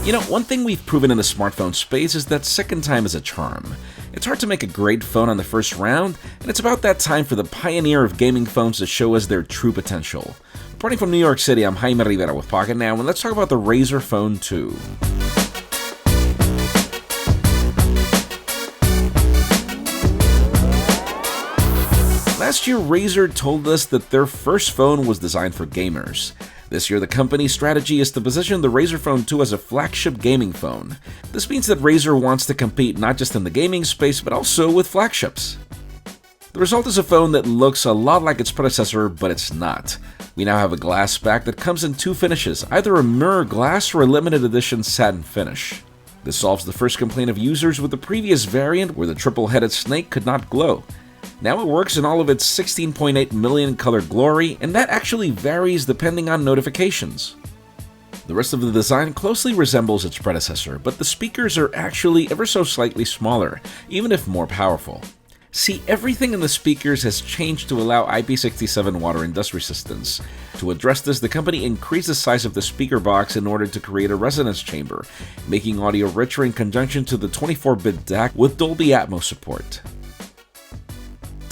You know, one thing we've proven in the smartphone space is that second time is a charm. It's hard to make a great phone on the first round, and it's about that time for the pioneer of gaming phones to show us their true potential. Reporting from New York City, I'm Jaime Rivera with Pocketnow, and let's talk about the Razer Phone 2. Last year, Razer told us that their first phone was designed for gamers. This year, the company's strategy is to position the Razer Phone 2 as a flagship gaming phone. This means that Razer wants to compete not just in the gaming space, but also with flagships. The result is a phone that looks a lot like its predecessor, but it's not. We now have a glass back that comes in two finishes, either a mirror glass or a limited edition satin finish. This solves the first complaint of users with the previous variant where the triple-headed snake could not glow. Now it works in all of its 16.8 million color glory, and that actually varies depending on notifications. The rest of the design closely resembles its predecessor, but the speakers are actually ever so slightly smaller, even if more powerful. See, everything in the speakers has changed to allow IP67 water and dust resistance. To address this, the company increased the size of the speaker box in order to create a resonance chamber, making audio richer in conjunction to the 24-bit DAC with Dolby Atmos support.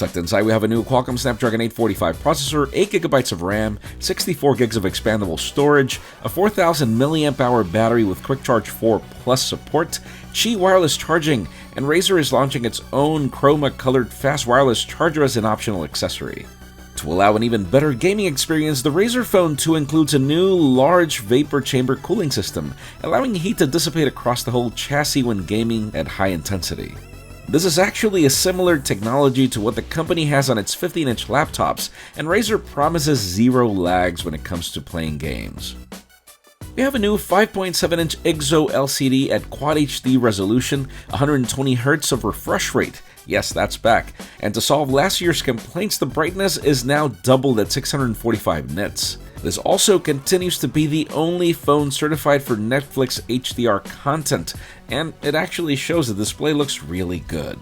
Tucked inside, we have a new Qualcomm Snapdragon 845 processor, 8GB of RAM, 64GB of expandable storage, a 4000 mAh battery with Quick Charge 4 Plus support, Qi wireless charging, and Razer is launching its own chroma-colored fast wireless charger as an optional accessory. To allow an even better gaming experience, the Razer Phone 2 includes a new large vapor chamber cooling system, allowing heat to dissipate across the whole chassis when gaming at high intensity. This is actually a similar technology to what the company has on its 15-inch laptops, and Razer promises zero lags when it comes to playing games. We have a new 5.7-inch IGZO LCD at Quad HD resolution, 120Hz of refresh rate. Yes, that's back. And to solve last year's complaints, the brightness is now doubled at 645 nits. This also continues to be the only phone certified for Netflix HDR content, and it actually shows the display looks really good.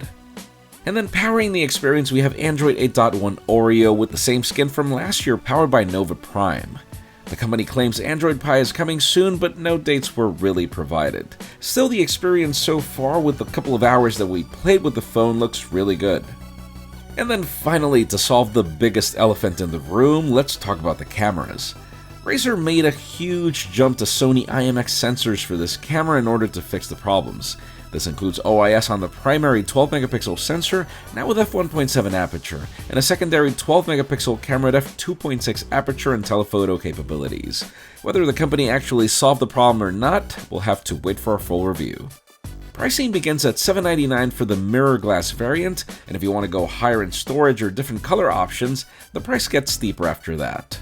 And then powering the experience, we have Android 8.1 Oreo with the same skin from last year, powered by Nova Prime. The company claims Android Pie is coming soon, but no dates were really provided. Still, the experience so far with the couple of hours that we played with the phone looks really good. And then finally, to solve the biggest elephant in the room, let's talk about the cameras. Razer made a huge jump to Sony IMX sensors for this camera in order to fix the problems. This includes OIS on the primary 12-megapixel sensor, now with f1.7 aperture, and a secondary 12-megapixel camera at f2.6 aperture and telephoto capabilities. Whether the company actually solved the problem or not, we'll have to wait for a full review. Pricing begins at $799 for the mirror glass variant, and if you want to go higher in storage or different color options, the price gets steeper after that.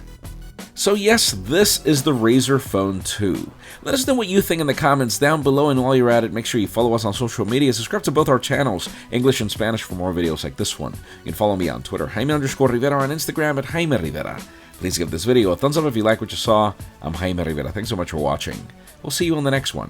So yes, this is the Razer Phone 2. Let us know what you think in the comments down below, and while you're at it, make sure you follow us on social media, subscribe to both our channels, English and Spanish, for more videos like this one. You can follow me on Twitter, Jaime_Rivera, on Instagram at Jaime Rivera. Please give this video a thumbs up if you like what you saw. I'm Jaime Rivera. Thanks so much for watching. We'll see you on the next one.